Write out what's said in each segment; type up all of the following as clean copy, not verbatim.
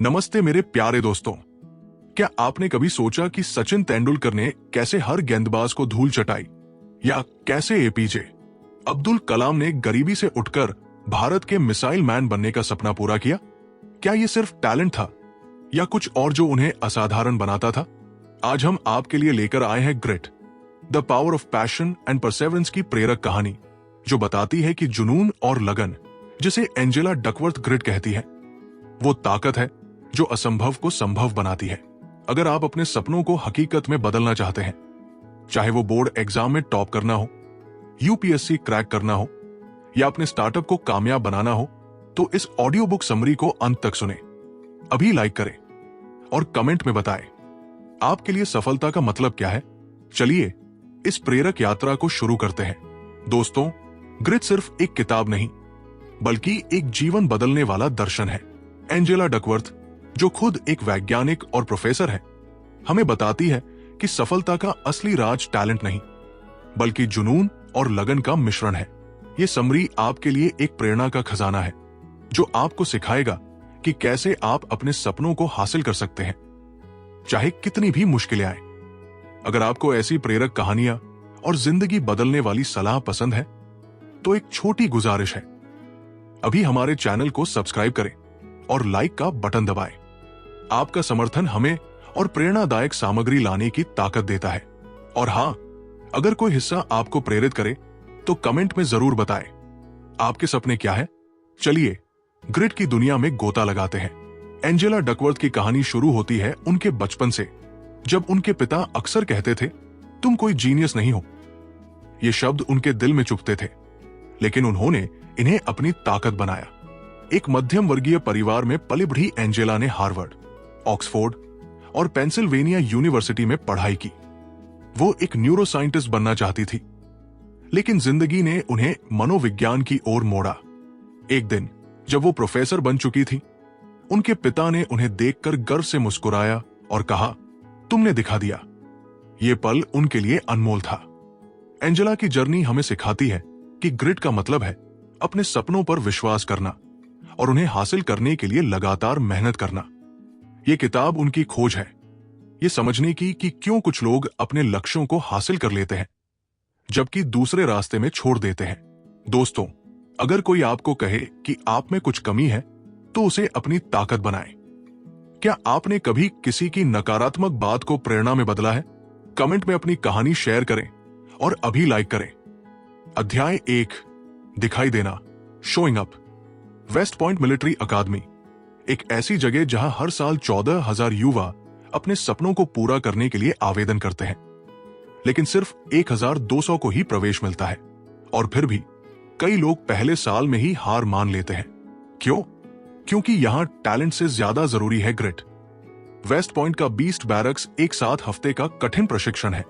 नमस्ते मेरे प्यारे दोस्तों। क्या आपने कभी सोचा कि सचिन तेंदुलकर ने कैसे हर गेंदबाज को धूल चटाई, या कैसे एपीजे अब्दुल कलाम ने गरीबी से उठकर भारत के मिसाइल मैन बनने का सपना पूरा किया? क्या यह सिर्फ टैलेंट था या कुछ और जो उन्हें असाधारण बनाता था? आज हम आपके लिए लेकर आए हैं grit, the power of passion and perseverance की प्रेरक कहानी, जो बताती है कि जुनून और लगन, जिसे एंजेला डकवर्थ ग्रिट कहती है, वो ताकत है जो असंभव को संभव बनाती है। अगर आप अपने सपनों को हकीकत में बदलना चाहते हैं, चाहे वो बोर्ड एग्जाम में टॉप करना हो, यूपीएससी क्रैक करना हो या अपने स्टार्टअप को कामयाब बनाना हो, तो इस ऑडियो बुक समरी को अंत तक सुने। अभी लाइक करें और कमेंट में बताएं आपके लिए सफलता का मतलब क्या है। चलिए इस प्रेरक यात्रा को शुरू करते हैं। दोस्तों, ग्रिट सिर्फ एक किताब नहीं, बल्कि एक जीवन बदलने वाला दर्शन है। एंजेला डकवर्थ, जो खुद एक वैज्ञानिक और प्रोफेसर है, हमें बताती है कि सफलता का असली राज टैलेंट नहीं, बल्कि जुनून और लगन का मिश्रण है। यह समरी आपके लिए एक प्रेरणा का खजाना है, जो आपको सिखाएगा कि कैसे आप अपने सपनों को हासिल कर सकते हैं, चाहे कितनी भी मुश्किलें आए। अगर आपको ऐसी प्रेरक कहानियां और जिंदगी बदलने वाली सलाह पसंद है, तो एक छोटी गुजारिश है, अभी हमारे चैनल को सब्सक्राइब करें और लाइक का बटन दबाएं। आपका समर्थन हमें और प्रेरणादायक सामग्री लाने की ताकत देता है। और हां, अगर कोई हिस्सा आपको प्रेरित करे तो कमेंट में जरूर बताएं आपके सपने क्या है। चलिए ग्रिट की दुनिया में गोता लगाते हैं। एंजेला डकवर्थ की कहानी शुरू होती है उनके बचपन से, जब उनके पिता अक्सर कहते थे, तुम कोई जीनियस नहीं हो। ये शब्द उनके दिल में चुभते थे, लेकिन उन्होंने इन्हें अपनी ताकत बनाया। एक मध्यम वर्गीय परिवार में पली बढ़ी एंजेला ने हार्वर्ड, ऑक्सफोर्ड और पेंसिल्वेनिया यूनिवर्सिटी में पढ़ाई की। वो एक न्यूरो साइंटिस्ट बनना चाहती थी, लेकिन जिंदगी ने उन्हें मनोविज्ञान की ओर मोड़ा। एक दिन जब वो प्रोफेसर बन चुकी थी, उनके पिता ने उन्हें देखकर गर्व से मुस्कुराया और कहा, तुमने दिखा दिया। ये पल उनके लिए अनमोल था। एंजेला की जर्नी हमें सिखाती है कि ग्रिट का मतलब है अपने सपनों पर विश्वास करना और उन्हें हासिल करने के लिए लगातार मेहनत करना। ये किताब उनकी खोज है, ये समझने की कि क्यों कुछ लोग अपने लक्ष्यों को हासिल कर लेते हैं, जबकि दूसरे रास्ते में छोड़ देते हैं। दोस्तों, अगर कोई आपको कहे कि आप में कुछ कमी है, तो उसे अपनी ताकत बनाएं। क्या आपने कभी किसी की नकारात्मक बात को प्रेरणा में बदला है? कमेंट में अपनी कहानी शेयर करें और अभी लाइक करें। अध्याय 1, दिखाई देना, showing up. West Point military academy, एक ऐसी जगह जहां हर साल 14,000 युवा अपने सपनों को पूरा करने के लिए आवेदन करते हैं, लेकिन सिर्फ 1,200 को ही प्रवेश मिलता है। और फिर भी कई लोग पहले साल में ही हार मान लेते हैं। क्यों? क्योंकि यहां टैलेंट से ज्यादा जरूरी है ग्रिट। वेस्ट पॉइंट का बीस्ट बैरक्स एक 7 हफ्ते का कठिन प्रशिक्षण है,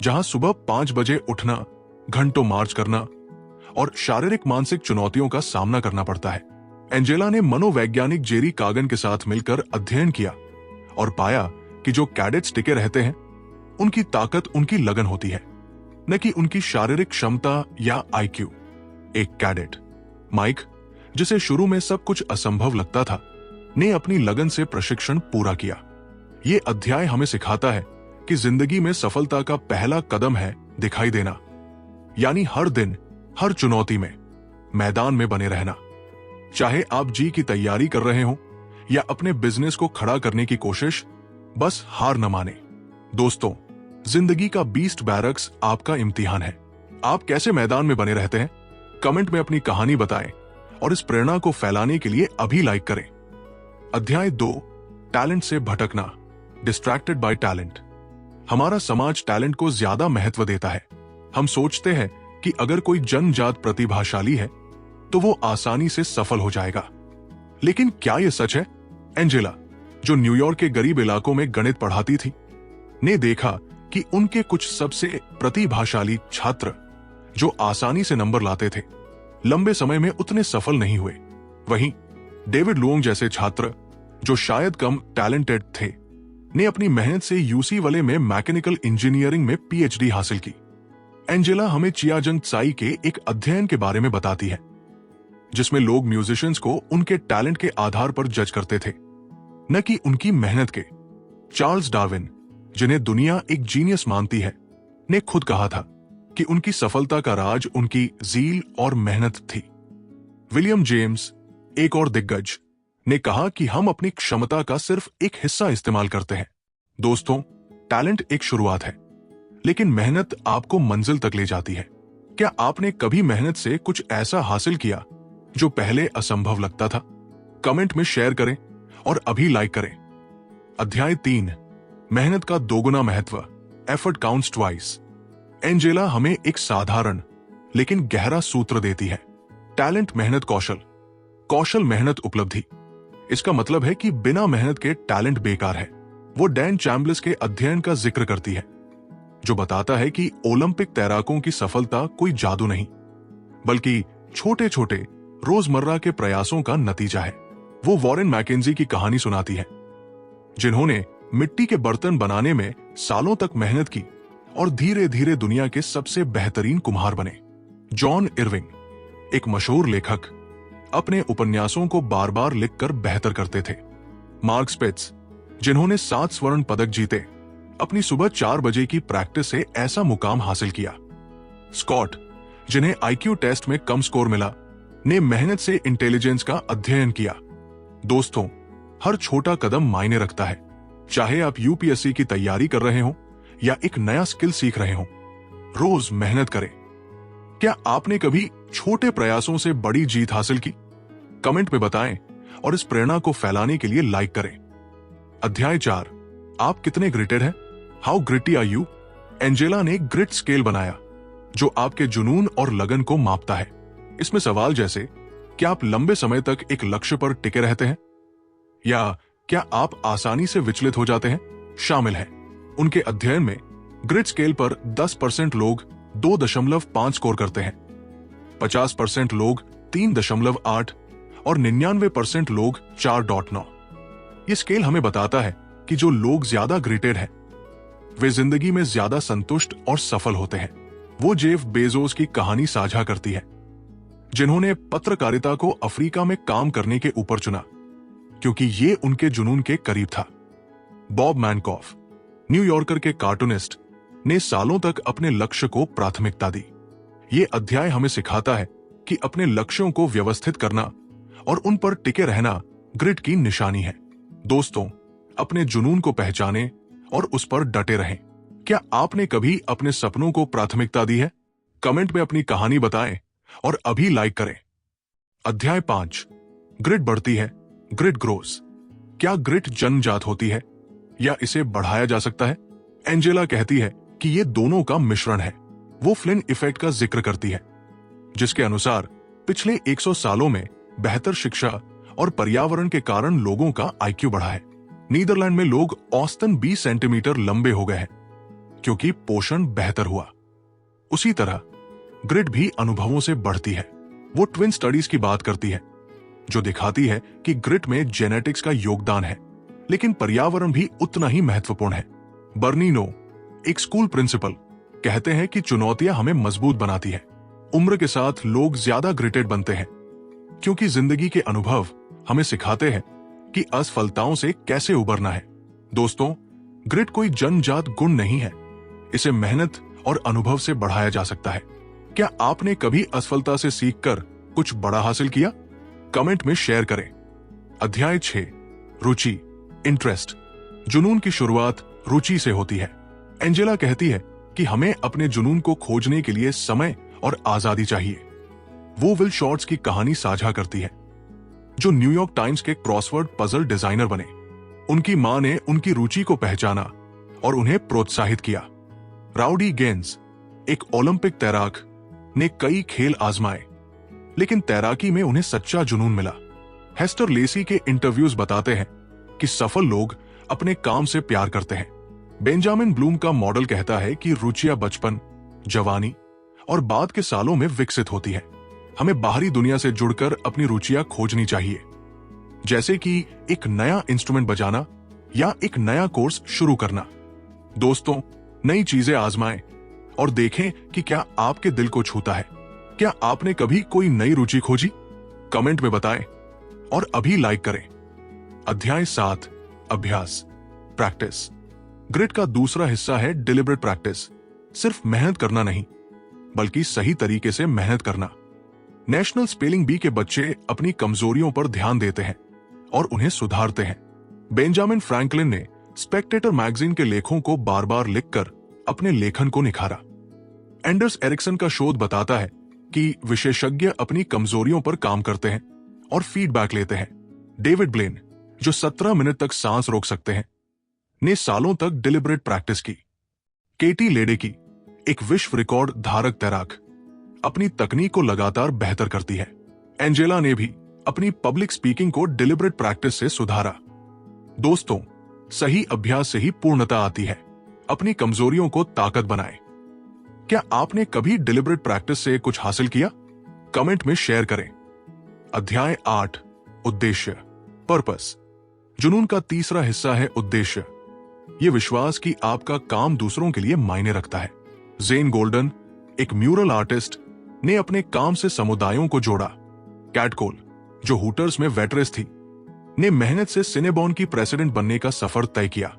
जहां सुबह 5 बजे उठना, घंटों मार्च करना और शारीरिक मानसिक चुनौतियों का सामना करना पड़ता है। एंजेला ने मनोवैज्ञानिक जेरी कागन के साथ मिलकर अध्ययन किया और पाया कि जो कैडेट्स टिके रहते हैं, उनकी ताकत उनकी लगन होती है, न कि उनकी शारीरिक क्षमता या आईक्यू। एक कैडेट, माइक, जिसे शुरू में सब कुछ असंभव लगता था, ने अपनी लगन से प्रशिक्षण पूरा किया। ये अध्याय हमें सिखाता है कि जिंदगी में सफलता का पहला कदम है दिखाई देना, यानी हर दिन, हर चुनौती में मैदान में बने रहना। चाहे आप जी की तैयारी कर रहे हो या अपने बिजनेस को खड़ा करने की कोशिश, बस हार न माने। दोस्तों, जिंदगी का बीस्ट बैरक्स आपका इम्तिहान है। आप कैसे मैदान में बने रहते हैं? कमेंट में अपनी कहानी बताएं और इस प्रेरणा को फैलाने के लिए अभी लाइक करें। अध्याय 2, टैलेंट से भटकना, डिस्ट्रैक्टेड बाय टैलेंट। हमारा समाज टैलेंट को ज्यादा महत्व देता है। हम सोचते हैं कि अगर कोई जन्मजात प्रतिभाशाली है तो वो आसानी से सफल हो जाएगा। लेकिन क्या यह सच है? एंजेला, जो न्यूयॉर्क के गरीब इलाकों में गणित पढ़ाती थी, ने देखा कि उनके कुछ सबसे प्रतिभाशाली छात्र, जो आसानी से नंबर लाते थे, लंबे समय में उतने सफल नहीं हुए। वहीं डेविड लुओंग जैसे छात्र, जो शायद कम टैलेंटेड थे, ने अपनी मेहनत से यूसी वाले में मैकेनिकल इंजीनियरिंग में पीएचडी हासिल की। एंजेला हमें चियाजंग त्साई के एक अध्ययन के बारे में बताती है, जिसमें लोग म्यूजिशियंस को उनके टैलेंट के आधार पर जज करते थे, न कि उनकी मेहनत के। चार्ल्स डार्विन, जिन्हें दुनिया एक जीनियस मानती है, ने खुद कहा था कि उनकी सफलता का राज उनकी जील और मेहनत थी। विलियम जेम्स, एक और दिग्गज, ने कहा कि हम अपनी क्षमता का सिर्फ एक हिस्सा इस्तेमाल करते हैं। दोस्तों, टैलेंट एक शुरुआत है, लेकिन मेहनत आपको मंजिल तक ले जाती है। क्या आपने कभी मेहनत से कुछ ऐसा हासिल किया जो पहले असंभव लगता था? कमेंट में शेयर करें और अभी लाइक करें। अध्याय 3, मेहनत का दोगुना महत्व, एफर्ट काउंट्स ट्वाइस। एंजेला हमें एक साधारण लेकिन गहरा सूत्र देती है। टैलेंट मेहनत कौशल, कौशल मेहनत उपलब्धि। इसका मतलब है कि बिना मेहनत के टैलेंट बेकार है। वो डैन चैम्बलिस के अध्ययन का जिक्र करती है, जो बताता है कि ओलंपिक तैराकों की सफलता कोई जादू नहीं, बल्कि छोटे छोटे रोजमर्रा के प्रयासों का नतीजा है। वो वॉरेन मैकेंजी की कहानी सुनाती है, जिन्होंने मिट्टी के बर्तन बनाने में सालों तक मेहनत की और धीरे धीरे दुनिया के सबसे बेहतरीन कुम्हार बने। जॉन इरविंग, एक मशहूर लेखक, अपने उपन्यासों को बार बार लिखकर बेहतर करते थे। मार्क स्पिट्ज, जिन्होंने 7 स्वर्ण पदक जीते, अपनी सुबह 4 बजे की प्रैक्टिस से ऐसा मुकाम हासिल किया। स्कॉट, जिन्हें आईक्यू टेस्ट में कम स्कोर मिला, ने मेहनत से इंटेलिजेंस का अध्ययन किया। दोस्तों, हर छोटा कदम मायने रखता है। चाहे आप यूपीएससी की तैयारी कर रहे हो या एक नया स्किल सीख रहे हो, रोज मेहनत करें। क्या आपने कभी छोटे प्रयासों से बड़ी जीत हासिल की? कमेंट में बताएं और इस प्रेरणा को फैलाने के लिए लाइक करें। अध्याय 4, आप कितने ग्रिटेड हैं? How gritty are you? Angela ने ग्रिट स्केल बनाया, जो आपके जुनून और लगन को मापता है। इसमें सवाल जैसे, क्या आप लंबे समय तक एक लक्ष्य पर टिके रहते हैं, या क्या आप आसानी से विचलित हो जाते हैं, शामिल है। उनके अध्ययन में ग्रिट स्केल पर 10% लोग 2.5 स्कोर करते हैं, 50% लोग 3.8 और 99% लोग 4.9। ये स्केल हमें बताता है कि जो लोग ज्यादा ग्रेटेड हैं, वे जिंदगी में ज्यादा संतुष्ट और सफल होते हैं। वो जेफ बेजोस की कहानी साझा करती है, जिन्होंने पत्रकारिता को अफ्रीका में काम करने के ऊपर चुना क्योंकि ये उनके जुनून के करीब था। बॉब मैनकॉफ, न्यूयॉर्कर के कार्टूनिस्ट, ने सालों तक अपने लक्ष्य को प्राथमिकता दी। ये अध्याय हमें सिखाता है कि अपने लक्ष्यों को व्यवस्थित करना और उन पर टिके रहना ग्रिट की निशानी है। दोस्तों, अपने जुनून को पहचानें और उस पर डटे रहें। क्या आपने कभी अपने सपनों को प्राथमिकता दी है? कमेंट में अपनी कहानी बताएं और अभी लाइक करें। अध्याय 5, ग्रिट बढ़ती है, ग्रिट ग्रोस। क्या ग्रिट जन्मजात होती है या इसे बढ़ाया जा सकता है? एंजेला कहती है कि ये दोनों का मिश्रण है। वो फ्लिन इफेक्ट का जिक्र करती है, जिसके अनुसार पिछले 100 सालों में बेहतर शिक्षा और पर्यावरण के कारण लोगों का आईक्यू बढ़ा है। नीदरलैंड में लोग औसतन 20 सेंटीमीटर लंबे हो गए हैं क्योंकि पोषण बेहतर हुआ। उसी तरह ग्रिट भी अनुभवों से बढ़ती है। वो ट्विन स्टडीज की बात करती है, जो दिखाती है कि ग्रिट में जेनेटिक्स का योगदान है, लेकिन पर्यावरण भी उतना ही महत्वपूर्ण है। बर्नी नो, एक स्कूल प्रिंसिपल, कहते हैं कि चुनौतियां हमें मजबूत बनाती है। उम्र के साथ लोग ज्यादा ग्रिटेड बनते हैं क्योंकि जिंदगी के अनुभव हमें सिखाते हैं कि असफलताओं से कैसे उबरना है। दोस्तों, ग्रिट कोई जन्मजात गुण नहीं है, इसे मेहनत और अनुभव से बढ़ाया जा सकता है। क्या आपने कभी असफलता से सीखकर कुछ बड़ा हासिल किया? कमेंट में शेयर करें। अध्याय 6, रुचि, इंटरेस्ट। जुनून की शुरुआत रुचि से होती है। एंजेला कहती है कि हमें अपने जुनून को खोजने के लिए समय और आजादी चाहिए। वो विल शॉर्ट्स की कहानी साझा करती है, जो न्यूयॉर्क टाइम्स के क्रॉसवर्ड पजल डिजाइनर बने। उनकी मां ने उनकी रुचि को पहचाना और उन्हें प्रोत्साहित किया। राउडी गेंज, एक ओलंपिक तैराक, ने कई खेल आजमाए, लेकिन तैराकी में उन्हें सच्चा जुनून मिला। हेस्टर लेसी के इंटरव्यूज बताते हैं कि सफल लोग अपने काम से प्यार करते हैं। बेंजामिन ब्लूम का मॉडल कहता है कि रुचियां बचपन, जवानी और बाद के सालों में विकसित होती है। हमें बाहरी दुनिया से जुड़कर अपनी रुचियां खोजनी चाहिए, जैसे कि एक नया इंस्ट्रूमेंट बजाना या एक नया कोर्स शुरू करना। दोस्तों, नई चीजें आजमाएं और देखें कि क्या आपके दिल को छूता है। क्या आपने कभी कोई नई रुचि खोजी? कमेंट में बताएं और अभी लाइक करें। अध्याय 7, अभ्यास, प्रैक्टिस। ग्रिट का दूसरा हिस्सा है डिलिबरेट प्रैक्टिस। सिर्फ मेहनत करना नहीं, बल्कि सही तरीके से मेहनत करना। नेशनल स्पेलिंग बी के बच्चे अपनी कमजोरियों पर ध्यान देते हैं और उन्हें सुधारते हैं। बेंजामिन फ्रैंकलिन ने स्पेक्टेटर मैगजीन के लेखों को बार बार लिखकर अपने लेखन को निखारा। एंडर्स एरिक्सन का शोध बताता है कि विशेषज्ञ अपनी कमजोरियों पर काम करते हैं और फीडबैक लेते हैं। डेविड ब्लेन, जो 17 मिनट तक सांस रोक सकते हैं, ने सालों तक डिलिबरेट प्रैक्टिस की। केटी लेडेकी, एक विश्व रिकॉर्ड धारक तैराक, अपनी तकनीक को लगातार बेहतर करती है। एंजेला ने भी अपनी पब्लिक स्पीकिंग को डिलिबरेट प्रैक्टिस से सुधारा। दोस्तों, सही अभ्यास से ही पूर्णता आती है। अपनी कमजोरियों को ताकत बनाएं। क्या आपने कभी डिलिबरेट प्रैक्टिस से कुछ हासिल किया? कमेंट में शेयर करें। अध्याय 8, उद्देश्य, पर्पस। जुनून का तीसरा हिस्सा है उद्देश्य। यह विश्वास कि आपका काम दूसरों के लिए मायने रखता है। जेन गोल्डन, एक म्यूरल आर्टिस्ट, ने अपने काम से समुदायों को जोड़ा। कैट कोल, जो हुटर्स में वेटरेस थी, ने मेहनत से सिनेबॉन की प्रेसिडेंट बनने का सफर तय किया।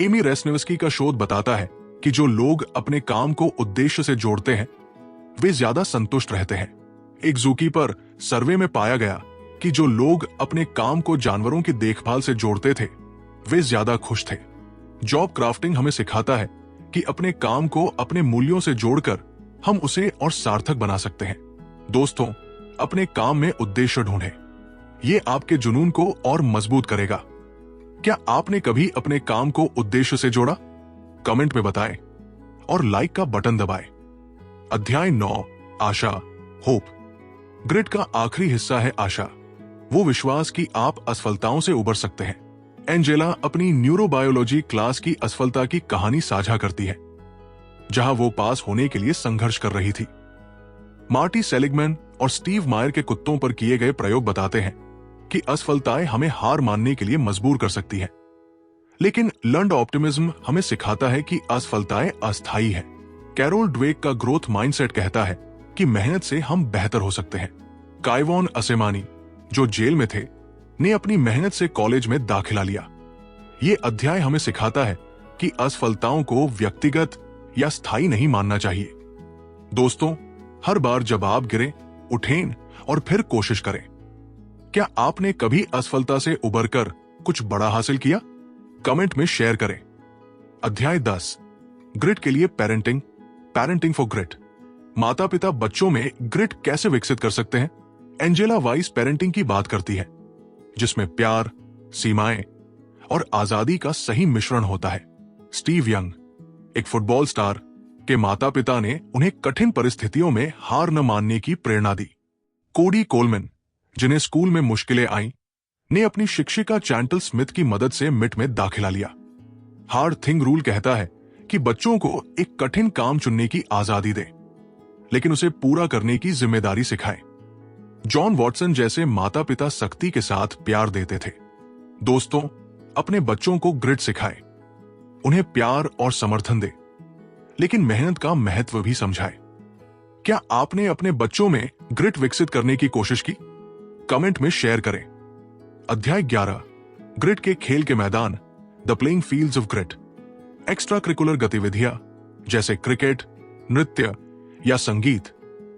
एमी रेस्निवस्की का शोध बताता है कि जो लोग अपने काम को उद्देश्य से जोड़ते हैं, वे ज्यादा संतुष्ट रहते हैं। एक ज़ूकीपर सर्वे में पाया गया कि जो लोग अपने काम को जानवरों की देखभाल से जोड़ते थे, वे ज्यादा खुश थे। जॉब क्राफ्टिंग हमें सिखाता है कि अपने काम को अपने मूल्यों से जोड़कर हम उसे और सार्थक बना सकते हैं। दोस्तों, अपने काम में उद्देश्य ढूंढें। ये आपके जुनून को और मजबूत करेगा। क्या आपने कभी अपने काम को उद्देश्य से जोड़ा? कमेंट में बताएं और लाइक का बटन दबाएं। अध्याय 9, आशा, होप। ग्रिट का आखिरी हिस्सा है आशा, वो विश्वास कि आप असफलताओं से उबर सकते हैं। एंजेला अपनी न्यूरोबायोलॉजी क्लास की असफलता की कहानी साझा करती है, जहां वो पास होने के लिए संघर्ष कर रही थी। मार्टी सेलिगमैन और स्टीव मायर के कुत्तों पर किए गए प्रयोग बताते हैं कि असफलताएं हमें हार मानने के लिए मजबूर कर सकती हैं, लेकिन लर्न्ड ऑप्टिमिज्म हमें सिखाता है कि असफलताएं अस्थायी हैं। कैरोल ड्वेक का ग्रोथ माइंडसेट कहता है कि मेहनत से हम बेहतर हो सकते हैं। काइवॉन असेमानी, जो जेल में थे, ने अपनी मेहनत से कॉलेज में दाखिला लिया। ये अध्याय हमें सिखाता है कि असफलताओं को व्यक्तिगत या स्थायी नहीं मानना चाहिए। दोस्तों, हर बार जब आप गिरें, उठें और फिर कोशिश करें। क्या आपने कभी असफलता से उबरकर कुछ बड़ा हासिल किया? कमेंट में शेयर करें। अध्याय 10, ग्रिट के लिए पेरेंटिंग, पेरेंटिंग फॉर ग्रिट। माता पिता बच्चों में ग्रिट कैसे विकसित कर सकते हैं? एंजेला वाइस पेरेंटिंग की बात करती है, जिसमें प्यार, सीमाएं और आजादी का सही मिश्रण होता है। स्टीव यंग, एक फुटबॉल स्टार, के माता पिता ने उन्हें कठिन परिस्थितियों में हार न मानने की प्रेरणा दी। कोडी कोलमैन, जिन्हें स्कूल में मुश्किलें आईं, ने अपनी शिक्षिका चैंटल स्मिथ की मदद से मिट में दाखिला लिया। हार्ड थिंग रूल कहता है कि बच्चों को एक कठिन काम चुनने की आजादी दें, लेकिन उसे पूरा करने की जिम्मेदारी सिखाएं। जॉन वॉटसन जैसे माता पिता सख्ती के साथ प्यार देते थे। दोस्तों, अपने बच्चों को ग्रिट सिखाएं, उन्हें प्यार और समर्थन दें, लेकिन मेहनत का महत्व भी समझाएं। क्या आपने अपने बच्चों में ग्रिट विकसित करने की कोशिश की? कमेंट में शेयर करें। अध्याय 11, ग्रिट के खेल के मैदान, the playing fields of grit. Extra curricular गतिविधियां जैसे क्रिकेट, नृत्य या संगीत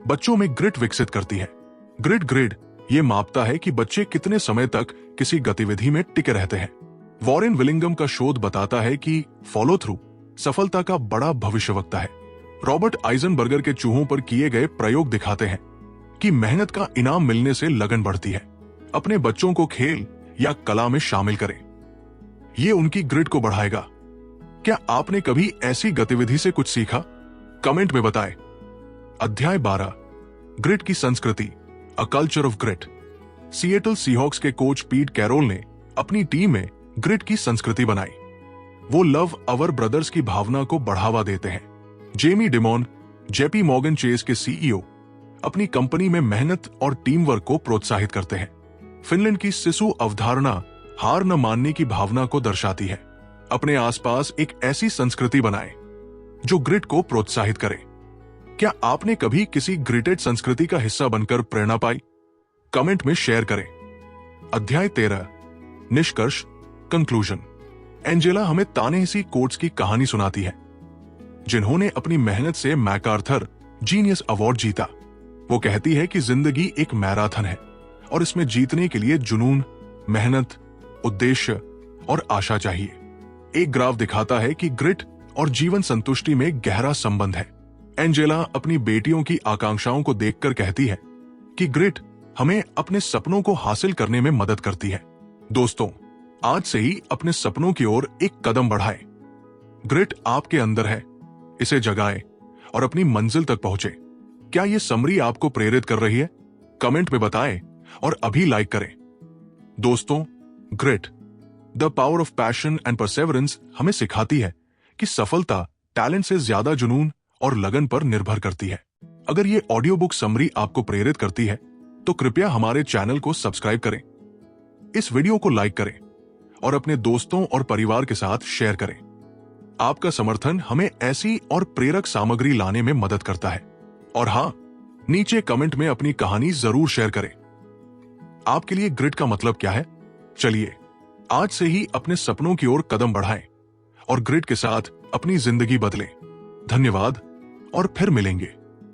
बच्चों में ग्रिट विकसित करती है। ग्रिट ग्रिड ये मापता है कि बच्चे कितने समय तक किसी गतिविधि में टिके रहते हैं। वॉरेन विलिंगम का शोध बताता है कि फॉलो थ्रू सफलता का बड़ा भविष्यवक्ता है। रॉबर्ट आइजनबर्गर के चूहों पर किए गए प्रयोग दिखाते हैं कि मेहनत का इनाम मिलने से लगन बढ़ती है। अपने बच्चों को खेल या कला में शामिल करें, ये उनकी ग्रिट को बढ़ाएगा। क्या आपने कभी ऐसी गतिविधि से कुछ सीखा? कमेंट में बताएं। अध्याय 12, ग्रिट की संस्कृति, a culture of grit. Seattle Seahawks के कोच पीट कैरोल ने अपनी टीम में ग्रिट की संस्कृति बनाई। वो लव अवर ब्रदर्स की भावना को बढ़ावा देते हैं। Jamie demon, JP Morgan Chase के सीईओ, अपनी कंपनी में मेहनत और टीम वर्क को प्रोत्साहित करते हैं। फिनलैंड की सिसु अवधारणा हार न मानने की भावना को दर्शाती है। अपने आसपास एक ऐसी संस्कृति बनाएं जो ग्रिट को प्रोत्साहित करे। क्या आपने कभी किसी ग्रिटेड संस्कृति का हिस्सा बनकर प्रेरणा पाई? कमेंट में शेयर करें। अध्याय 13, निष्कर्ष, कंक्लूजन। एंजेला हमें तानेहसी कोट्स की कहानी सुनाती है, जिन्होंने अपनी मेहनत से मैकार्थर जीनियस अवार्ड जीता। वो कहती है कि जिंदगी एक मैराथन है और इसमें जीतने के लिए जुनून, मेहनत, उद्देश्य और आशा चाहिए। एक ग्राफ दिखाता है कि ग्रिट और जीवन संतुष्टि में गहरा संबंध है। एंजेला अपनी बेटियों की आकांक्षाओं को देखकर कहती है कि ग्रिट हमें अपने सपनों को हासिल करने में मदद करती है। दोस्तों, आज से ही अपने सपनों की ओर एक कदम बढ़ाएं। ग्रिट आपके अंदर है, इसे जगाएं और अपनी मंजिल तक पहुंचे। क्या यह समरी आपको प्रेरित कर रही है? कमेंट में बताएं और अभी लाइक करें। दोस्तों, grit, the power of passion and perseverance हमें सिखाती है कि सफलता टैलेंट से ज्यादा जुनून और लगन पर निर्भर करती है। अगर ये ऑडियो बुक समरी आपको प्रेरित करती है तो कृपया हमारे चैनल को सब्सक्राइब करें, इस वीडियो को लाइक करें और अपने दोस्तों और परिवार के साथ शेयर करें। आपका समर्थन हमें ऐसी और प्रेरक सामग्री लाने में मदद करता है। और हां, नीचे कमेंट में अपनी कहानी जरूर शेयर करें। आपके लिए ग्रिट का मतलब क्या है? चलिए आज से ही अपने सपनों की ओर कदम बढ़ाएं और ग्रिट के साथ अपनी जिंदगी बदलें। धन्यवाद और फिर मिलेंगे।